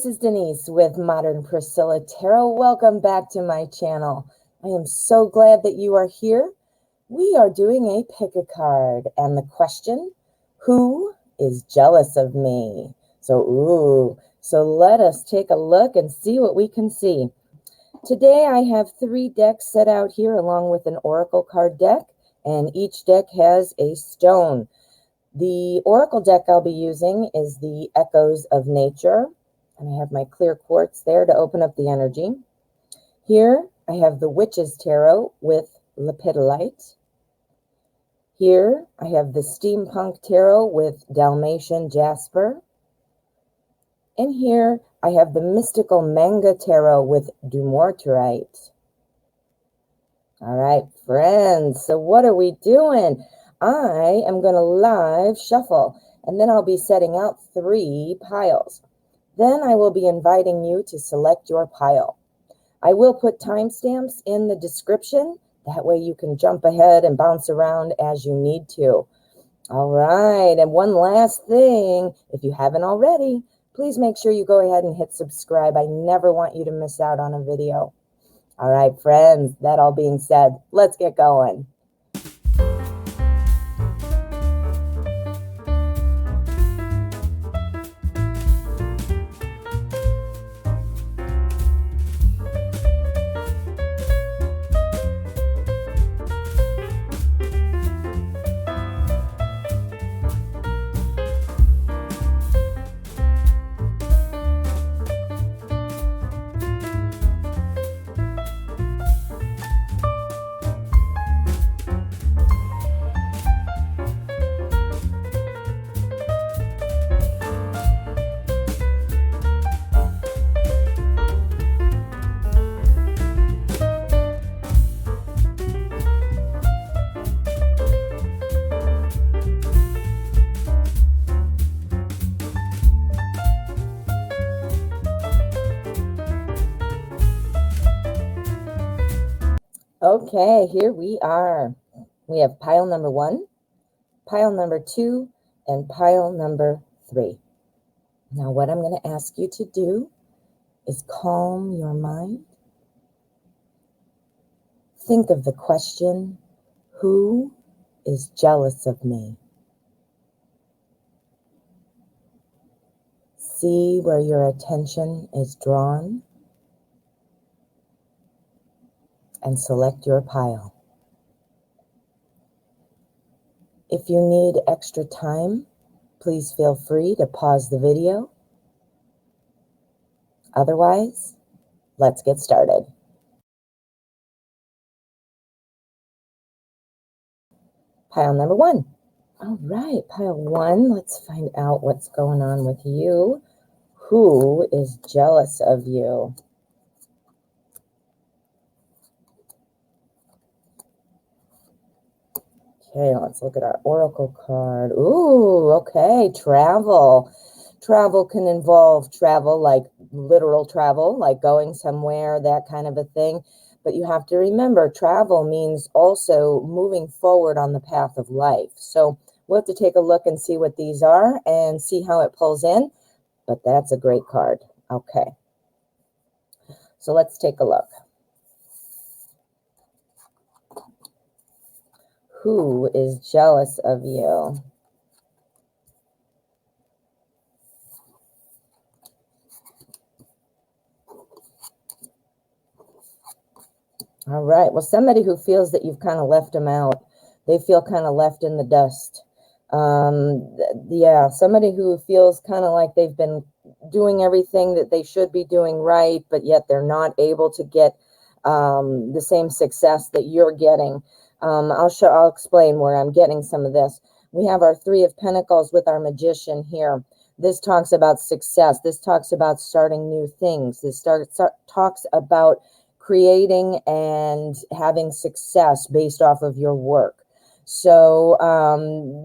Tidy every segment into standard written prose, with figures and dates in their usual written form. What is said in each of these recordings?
is Denise with Modern Priscilla Tarot. Welcome back to my channel. I am so glad that you are here. We are doing a pick a card, and the question, who is jealous of me? So let us take a look and see what we can see. Today I have 3 decks set out here along with an oracle card deck, and each deck has a stone. The oracle deck I'll be using is the Echoes of Nature, and I have my clear quartz there to open up the energy. Here I have the Witch's Tarot with Lepidolite. Here I have the Steampunk Tarot with Dalmatian Jasper. And here I have the Mystical Manga Tarot with Dumortierite. All right, friends, so what are we doing? I am going to live shuffle, and then I'll be setting out 3 piles. Then I will be inviting you to select your pile. I will put timestamps in the description. That way you can jump ahead and bounce around as you need to. All right, and one last thing, if you haven't already, please make sure you go ahead and hit subscribe. I never want you to miss out on a video. All right, friends, that all being said, let's get going. Okay, here we are. We have pile number 1, pile number 2, and pile number 3. Now, what I'm going to ask you to do is calm your mind. Think of the question, who is jealous of me? See where your attention is drawn, and select your pile. If you need extra time, please feel free to pause the video. Otherwise, let's get started. Pile number 1. All right, pile 1, let's find out what's going on with you. Who is jealous of you? Okay, let's look at our oracle card. Ooh, okay, travel. Travel can involve travel, like literal travel, like going somewhere, that kind of a thing. But you have to remember, travel means also moving forward on the path of life. So we'll have to take a look and see what these are and see how it pulls in. But that's a great card. Okay. So let's take a look. Who is jealous of you? All right. Well, somebody who feels that you've kind of left them out. They feel kind of left in the dust. Yeah, somebody who feels kind of like they've been doing everything that they should be doing right, but yet they're not able to get the same success that you're getting. I'll explain where I'm getting some of this. We have our 3 of Pentacles with our Magician here. This talks about success. This talks about starting new things. This talks about creating and having success based off of your work. So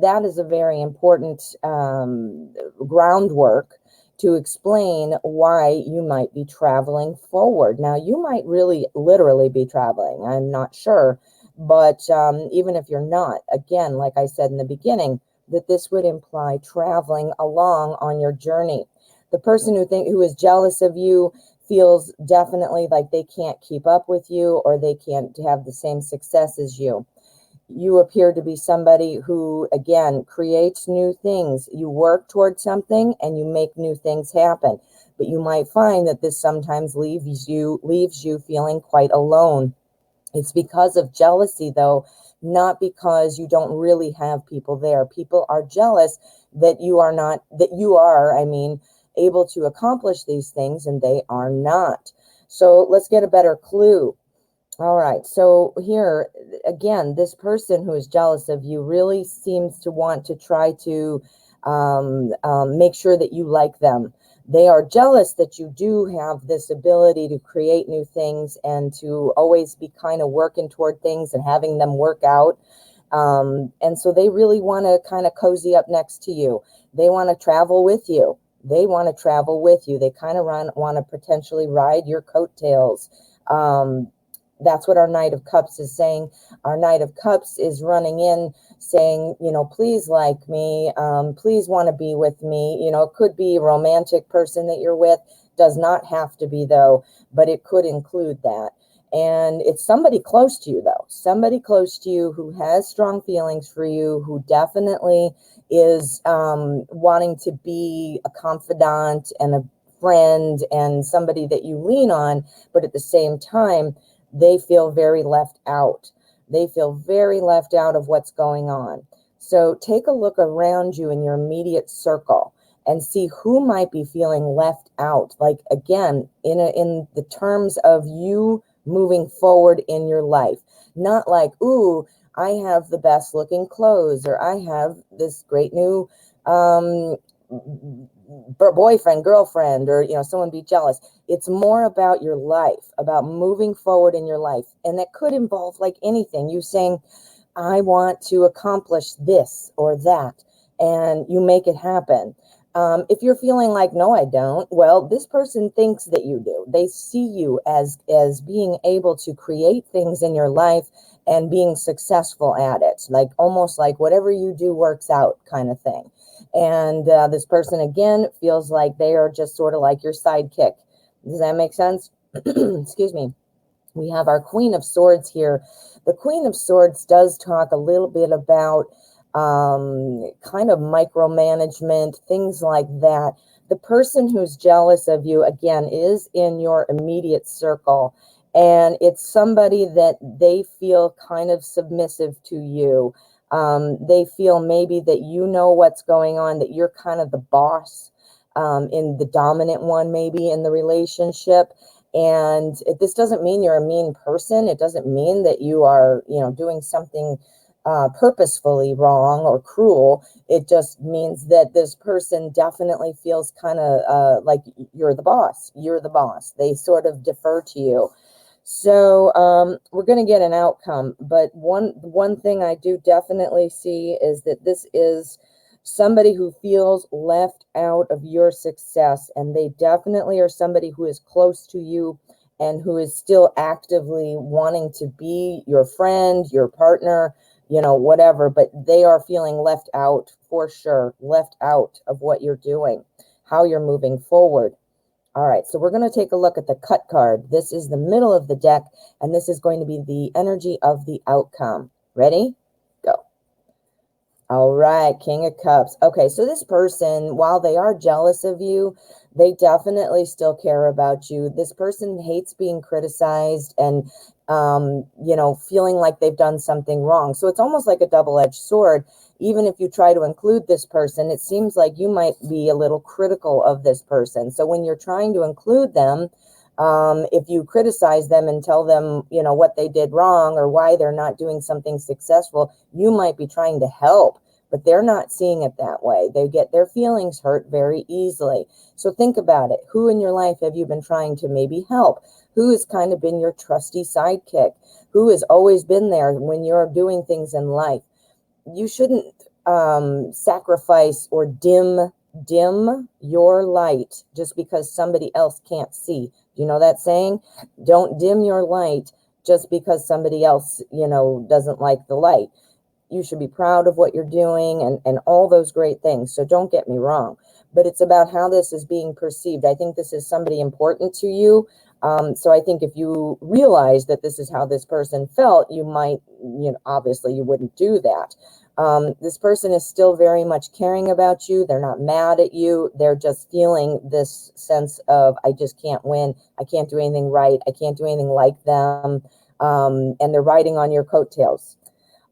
that is a very important groundwork to explain why you might be traveling forward. Now, you might really literally be traveling. I'm not sure. But even if you're not, again, like I said in the beginning, that this would imply traveling along on your journey. The person who is jealous of you feels definitely like they can't keep up with you, or they can't have the same success as you. You appear to be somebody who, again, creates new things. You work towards something and you make new things happen. But you might find that this sometimes leaves you feeling quite alone. It's because of jealousy, though, not because you don't really have people there. People are jealous that you are not, that you are, I mean, able to accomplish these things, and they are not. So let's get a better clue. All right, so here, again, this person who is jealous of you really seems to want to try to make sure that you like them. They are jealous that you do have this ability to create new things and to always be kind of working toward things and having them work out. And so they really want to kind of cozy up next to you. They want to travel with you. They want to travel with you. They kind of want to potentially ride your coattails. That's what our Knight of Cups is saying. Our Knight of Cups is running in saying, you know, please like me, please want to be with me. You know, it could be a romantic person that you're with. Does not have to be, though, but it could include that. And it's somebody close to you, though. Somebody close to you who has strong feelings for you, who definitely is wanting to be a confidant and a friend and somebody that you lean on, but at the same time, they feel very left out. They feel very left out of what's going on. So take a look around you in your immediate circle and see who might be feeling left out. Like, again, in the terms of you moving forward in your life. Not like, ooh, I have the best looking clothes, or I have this great new boyfriend, girlfriend, or, you know, someone be jealous. It's more about your life, about moving forward in your life. And that could involve like anything. You saying, I want to accomplish this or that, and you make it happen. If you're feeling like, no, I don't, well, this person thinks that you do. They see you as being able to create things in your life and being successful at it, like almost like whatever you do works out kind of thing. And this person, again, feels like they are just sort of like your sidekick. Does that make sense? Excuse me. We have our Queen of Swords here. The Queen of Swords does talk a little bit about kind of micromanagement, things like that. The person who's jealous of you, again, is in your immediate circle. And it's somebody that they feel kind of submissive to you. They feel maybe that you know what's going on, that you're kind of the boss, in the dominant one, maybe in the relationship. And this doesn't mean you're a mean person. It doesn't mean that you are, you know, doing something purposefully wrong or cruel. It just means that this person definitely feels kind of like you're the boss. You're the boss. They sort of defer to you. So we're going to get an outcome. But one thing I do definitely see is that this is somebody who feels left out of your success, and they definitely are somebody who is close to you and who is still actively wanting to be your friend, your partner, you know, whatever, but they are feeling left out for sure, left out of what you're doing, how you're moving forward. All right, so we're going to take a look at the cut card. This is the middle of the deck, and this is going to be the energy of the outcome. Ready? Go. All right, King of Cups. Okay, so this person, while they are jealous of you, they definitely still care about you. This person hates being criticized and, you know, feeling like they've done something wrong. So it's almost like a double-edged sword. Even if you try to include this person, it seems like you might be a little critical of this person. So when you're trying to include them, if you criticize them and tell them, you know, what they did wrong or why they're not doing something successful, you might be trying to help, but they're not seeing it that way. They get their feelings hurt very easily. So think about it. Who in your life have you been trying to maybe help? Who has kind of been your trusty sidekick? Who has always been there when you're doing things in life? You shouldn't sacrifice or dim your light just because somebody else can't see. You know that saying? Don't dim your light just because somebody else, you know, doesn't like the light. You should be proud of what you're doing and all those great things. So don't get me wrong. but it's about how this is being perceived. I think this is somebody important to you. So I think if you realize that this is how this person felt, you might, obviously you wouldn't do that. This person is still very much caring about you. They're not mad at you. They're just feeling this sense of, I just can't win. I can't do anything right. I can't do anything like them. And they're riding on your coattails.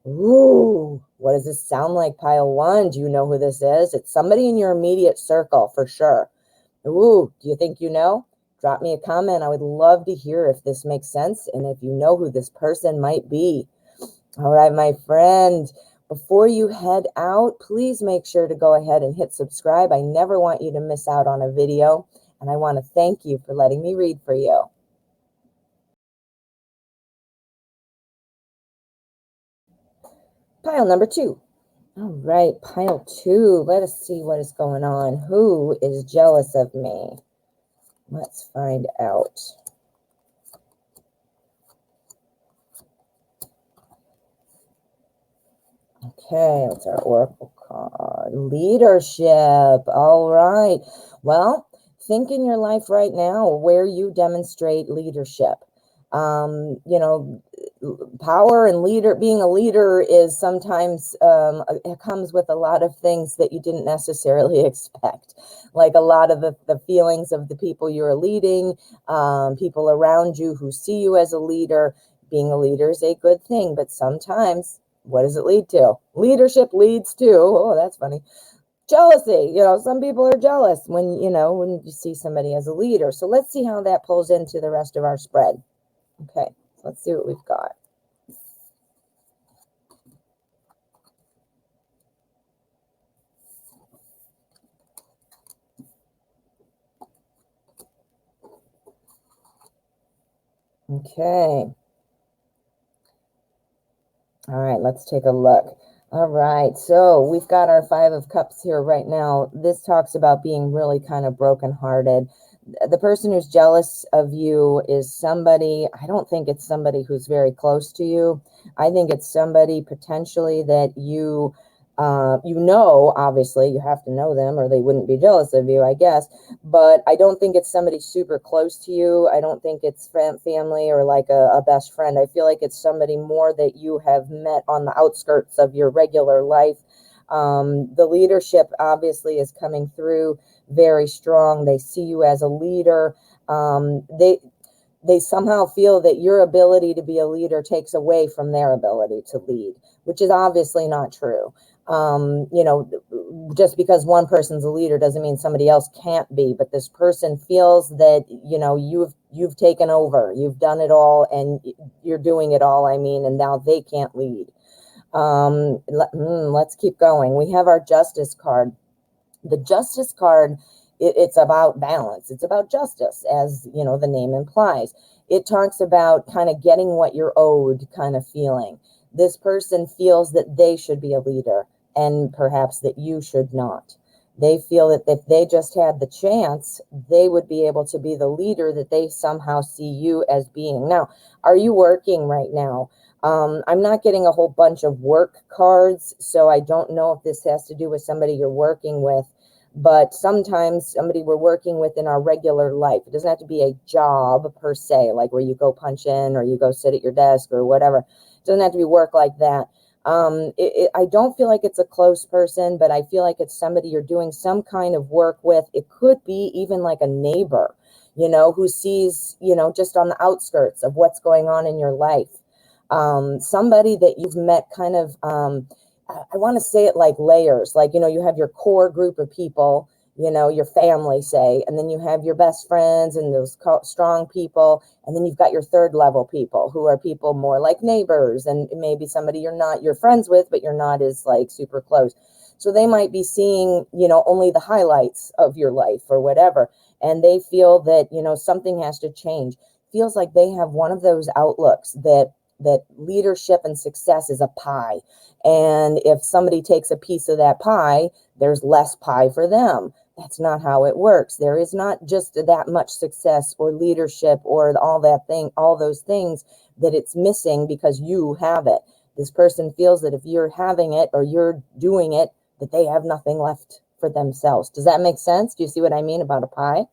Ooh, what does this sound like, pile one? Do you know who this is? It's somebody in your immediate circle for sure. Ooh, do you think you know? Drop me a comment. I would love to hear if this makes sense and if you know who this person might be. All right, my friend, before you head out, please make sure to go ahead and hit subscribe. I never want you to miss out on a video, and I want to thank you for letting me read for you. Pile number 2. All right, pile 2. Let us see what is going on. Who is jealous of me? Let's find out. Okay, that's our oracle card. Leadership. All right. Well, think in your life right now where you demonstrate leadership. Power and being a leader is sometimes, it comes with a lot of things that you didn't necessarily expect, like a lot of the feelings of the people you're leading, people around you who see you as a leader. Being a leader is a good thing, but sometimes, what does it lead to? Leadership leads to, oh, that's funny, jealousy. Some people are jealous when you see somebody as a leader. So let's see how that pulls into the rest of our spread. Okay, let's see what we've got. Okay. All right, let's take a look. All right, so we've got our 5 of Cups here right now. This talks about being really kind of brokenhearted. The person who's jealous of you is somebody, I don't think it's somebody who's very close to you. I think it's somebody potentially that you obviously you have to know them or they wouldn't be jealous of you, I guess. But I don't think it's somebody super close to you. I don't think it's family or like a best friend. I feel like it's somebody more that you have met on the outskirts of your regular life. The leadership obviously is coming through very strong. They see you as a leader. They somehow feel that your ability to be a leader takes away from their ability to lead, which is obviously not true. Just because one person's a leader doesn't mean somebody else can't be, but this person feels that, you've taken over, you've done it all, and you're doing it all, and now they can't lead. Let's keep going. We have our Justice card. The Justice card, it's about balance. It's about justice, as the name implies. It talks about kind of getting what you're owed kind of feeling. This person feels that they should be a leader and perhaps that you should not. They feel that if they just had the chance, they would be able to be the leader that they somehow see you as being. Now, are you working right now? I'm not getting a whole bunch of work cards, so I don't know if this has to do with somebody you're working with, but sometimes somebody we're working with in our regular life. It doesn't have to be a job per se, like where you go punch in or you go sit at your desk or whatever. It doesn't have to be work like that. I don't feel like it's a close person, but I feel like it's somebody you're doing some kind of work with. It could be even like a neighbor, who sees, just on the outskirts of what's going on in your life. Somebody that you've met kind of, I want to say it like layers, like, you have your core group of people, your family, say, and then you have your best friends and those strong people. And then you've got your third level people who are people more like neighbors and maybe somebody you're friends with, but you're not as like super close. So they might be seeing, only the highlights of your life or whatever. And they feel that, something has to change. Feels like they have one of those outlooks that leadership and success is a pie. And if somebody takes a piece of that pie, there's less pie for them. That's not how it works. There is not just that much success or leadership or all those things that it's missing because you have it. This person feels that if you're having it or you're doing it, that they have nothing left for themselves. Does that make sense? Do you see what I mean about a pie?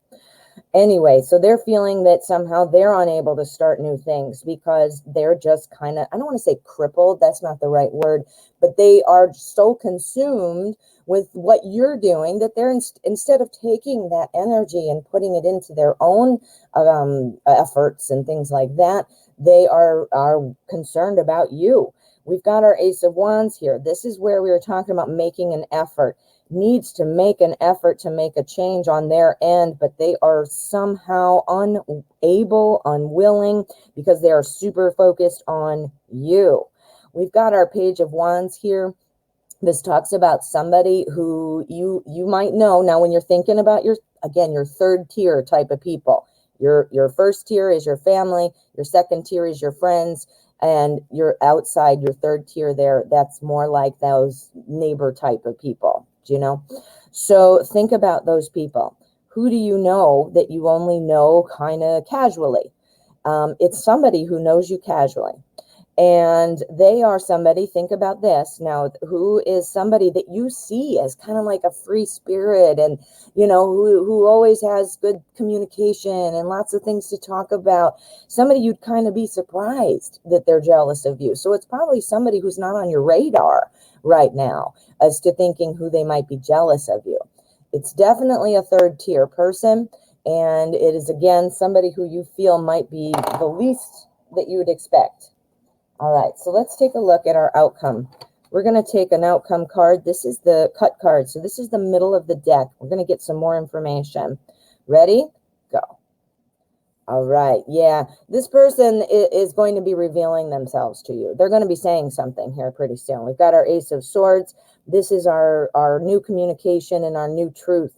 Anyway, so they're feeling that somehow they're unable to start new things because they're just kind of, I don't want to say crippled, that's not the right word, but they are so consumed with what you're doing that they're instead of taking that energy and putting it into their own efforts and things like that, they are concerned about you. We've got our Ace of Wands here. This is where we were talking about making an effort. Needs to make an effort to make a change on their end, but they are somehow unable, unwilling, because they are super focused on you. We've got our Page of Wands here. This talks about somebody who you might know. Now, when you're thinking about your third tier type of people, your first tier is your family, your second tier is your friends, and you're outside your third tier there. That's more like those neighbor type of people, you know? So think about those people. Who do you know that you only know kind of casually? It's somebody who knows you casually. And they are somebody, think about this now, who is somebody that you see as kind of like a free spirit and, you know, who always has good communication and lots of things to talk about. Somebody you'd kind of be surprised that they're jealous of you. So it's probably somebody who's not on your radar right now as to thinking who they might be jealous of you. It's definitely a third tier person. And it is, again, somebody who you feel might be the least that you would expect. All right, so let's take a look at our outcome. We're going to take an outcome card. This is the cut card. So this is the middle of the deck. We're going to get some more information. Ready? Go. All right, yeah. This person is going to be revealing themselves to you. They're going to be saying something here pretty soon. We've got our Ace of Swords. This is our new communication and our new truth.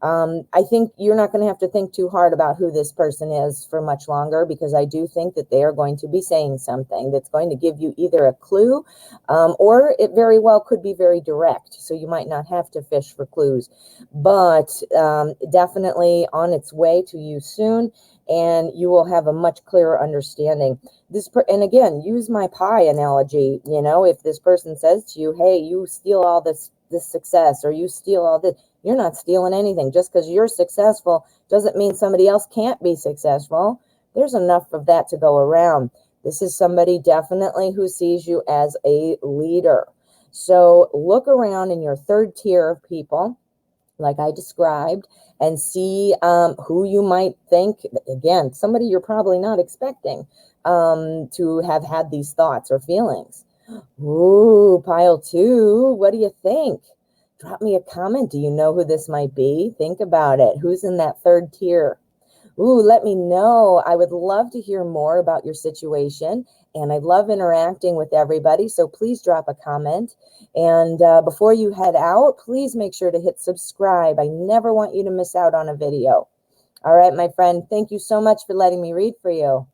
I think you're not going to have to think too hard about who this person is for much longer, because I do think that they are going to be saying something that's going to give you either a clue or it very well could be very direct. So you might not have to fish for clues, but definitely on its way to you soon, and you will have a much clearer understanding. And again, use my pie analogy. You know, if this person says to you, hey, you steal all this success, or you steal all this, you're not stealing anything. Just because you're successful doesn't mean somebody else can't be successful. There's enough of that to go around. This is somebody definitely who sees you as a leader. So look around in your third tier of people, like I described, and see who you might think, again, somebody you're probably not expecting to have had these thoughts or feelings. Ooh, pile 2. What do you think? Drop me a comment. Do you know who this might be? Think about it. Who's in that third tier? Ooh, let me know. I would love to hear more about your situation, and I love interacting with everybody. So please drop a comment. And before you head out, please make sure to hit subscribe. I never want you to miss out on a video. All right, my friend, thank you so much for letting me read for you.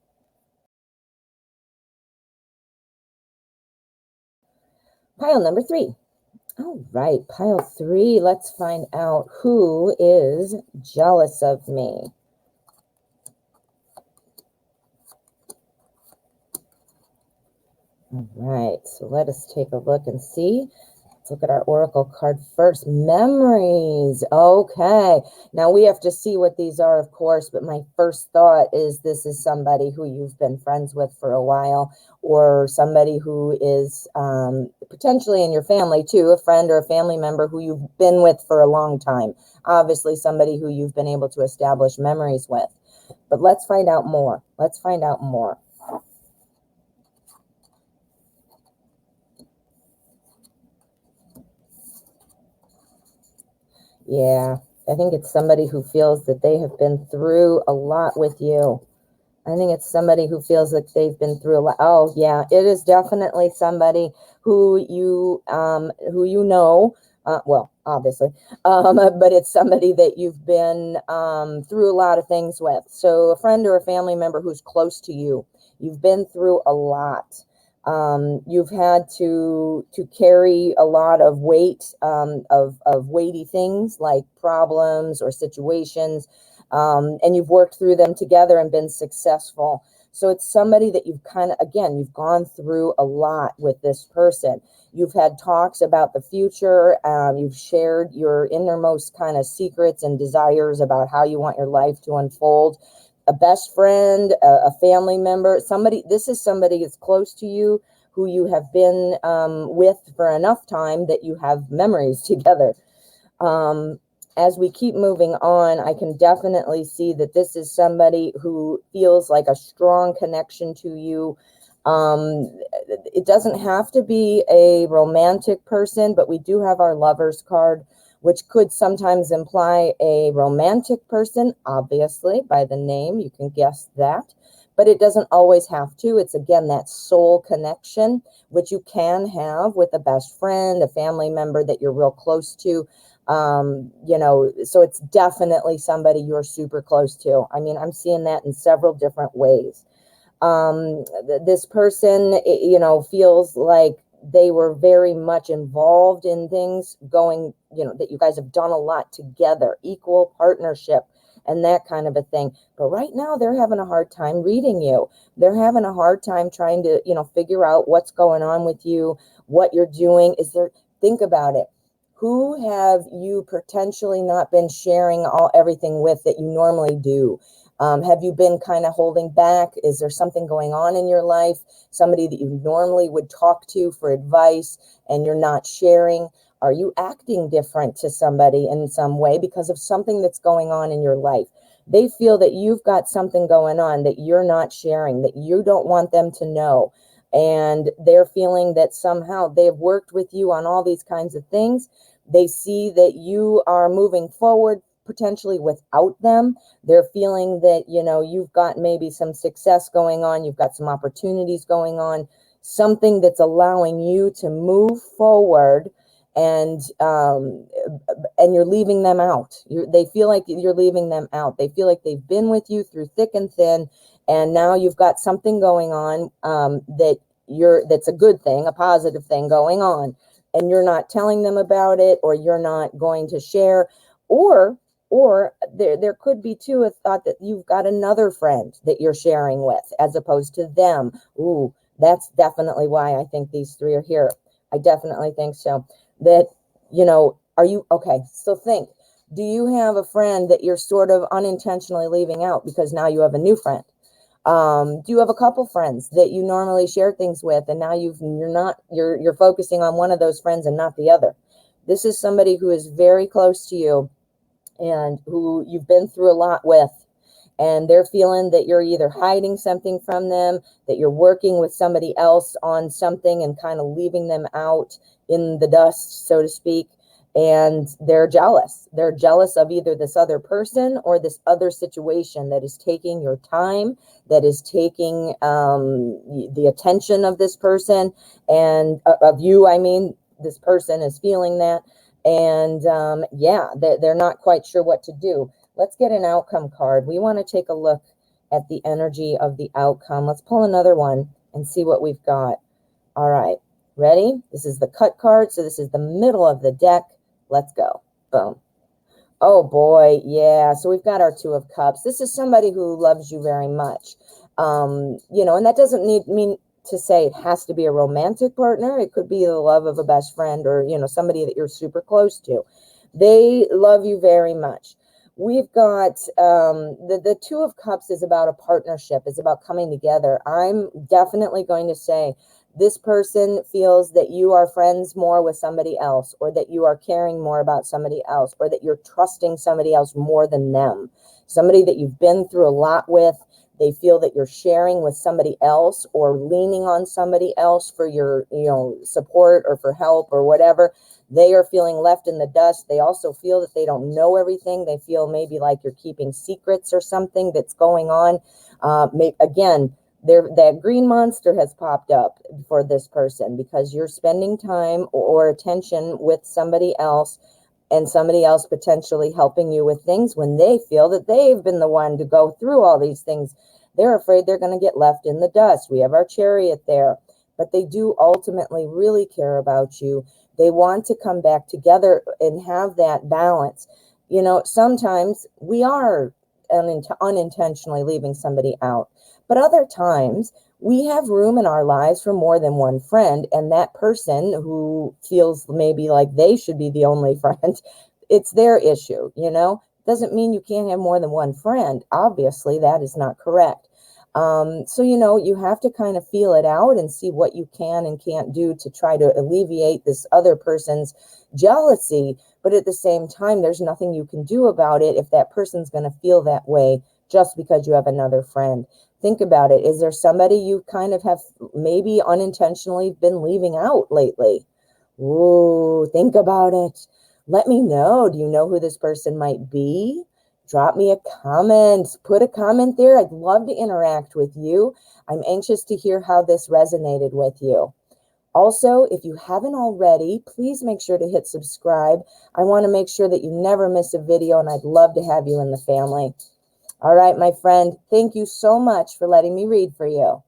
Pile number 3. All right, pile 3. Let's find out who is jealous of me. All right, so let us take a look and see. Let's look at our oracle card first. Memories. Okay, now we have to see what these are, of course, but my first thought is this is somebody who you've been friends with for a while, or somebody who is potentially in your family too, a friend or a family member who you've been with for a long time. Obviously somebody who you've been able to establish memories with. But let's find out more. Let's find out more. Yeah, I think it's somebody who feels that they have been through a lot with you. I think it's somebody who feels like they've been through a lot. Oh, yeah, it is definitely somebody who you know, well, obviously, but it's somebody that you've been through a lot of things with. So a friend or a family member who's close to you. You've been through a lot. You've had to carry a lot of weight of weighty things like problems or situations, and you've worked through them together and been successful. So it's somebody that you've kind of, again, you've gone through a lot with this person. You've had talks about the future. You've shared your innermost kind of secrets and desires about how you want your life to unfold. A best friend, a family member, somebody, this is somebody that's close to you, who you have been with for enough time that you have memories together. As we keep moving on, I can definitely see that this is somebody who feels like a strong connection to you. It doesn't have to be a romantic person, but we do have our Lovers card, which could sometimes imply a romantic person, obviously, by the name, you can guess that. But it doesn't always have to. It's, again, that soul connection, which you can have with a best friend, a family member that you're real close to. You know, so it's definitely somebody you're super close to. I mean, I'm seeing that in several different ways. This person, you know, feels like they were very much involved in things going, you know, that you guys have done a lot together, equal partnership and that kind of a thing. But right now they're having a hard time reading you. They're having a hard time trying to, you know, figure out what's going on with you, what you're doing. Think about it. Who have you potentially not been sharing everything with that you normally do? Have you been kind of holding back? Is there something going on in your life? Somebody that you normally would talk to for advice and you're not sharing? Are you acting different to somebody in some way because of something that's going on in your life? They feel that you've got something going on that you're not sharing, that you don't want them to know. And they're feeling that somehow they've worked with you on all these kinds of things. They see that you are moving forward potentially without them. They're feeling that, you know, you've got maybe some success going on. You've got some opportunities going on, something that's allowing you to move forward, and you're leaving them out. They feel like you're leaving them out. They feel like they've been with you through thick and thin, and now you've got something going on that's a good thing, a positive thing going on, and you're not telling them about it, or you're not going to share, or there could be too a thought that you've got another friend that you're sharing with as opposed to them. Ooh, that's definitely why I think these three are here. I definitely think so. That, you know, are you, okay, so think, do you have a friend that you're sort of unintentionally leaving out because now you have a new friend? Do you have a couple friends that you normally share things with, and now you're focusing on one of those friends and not the other? This is somebody who is very close to you and who you've been through a lot with, and they're feeling that you're either hiding something from them, that you're working with somebody else on something and kind of leaving them out in the dust, so to speak. And they're jealous. They're jealous of either this other person or this other situation that is taking your time, that is taking the attention of this person and of you. I mean, this person is feeling that. And yeah, they're not quite sure what to do. Let's get an outcome card. We want to take a look at the energy of the outcome. Let's pull another one and see what we've got. All right, ready? This is the cut card. So this is the middle of the deck. Let's go. Boom. Oh boy, yeah. So we've got our Two of Cups. This is somebody who loves you very much. You know, and that doesn't mean to say it has to be a romantic partner. It could be the love of a best friend, or, you know, somebody that you're super close to. They love you very much. We've got the Two of Cups is about a partnership. It's about coming together. I'm definitely going to say this person feels that you are friends more with somebody else, or that you are caring more about somebody else, or that you're trusting somebody else more than them. Somebody that you've been through a lot with. They feel that you're sharing with somebody else or leaning on somebody else for your, you know, support or for help or whatever. They are feeling left in the dust. They also feel that they don't know everything. They feel maybe like you're keeping secrets or something that's going on. Again, that green monster has popped up for this person because you're spending time or attention with somebody else, and somebody else potentially helping you with things when they feel that they've been the one to go through all these things. They're afraid they're going to get left in the dust. We have our Chariot there, but they do ultimately really care about you. They want to come back together and have that balance. You know, sometimes we are unintentionally leaving somebody out, But other times, we have room in our lives for more than one friend, and that person who feels maybe like they should be the only friend, it's their issue, you know? Doesn't mean you can't have more than one friend. Obviously, that is not correct. So, you know, you have to kind of feel it out and see what you can and can't do to try to alleviate this other person's jealousy. But at the same time, there's nothing you can do about it if that person's going to feel that way just because you have another friend. Think about it. Is there somebody you kind of have maybe unintentionally been leaving out lately? Ooh, think about it. Let me know. Do you know who this person might be? Drop me a comment. Put a comment there. I'd love to interact with you. I'm anxious to hear how this resonated with you. Also, if you haven't already, please make sure to hit subscribe. I want to make sure that you never miss a video, and I'd love to have you in the family. All right, my friend, thank you so much for letting me read for you.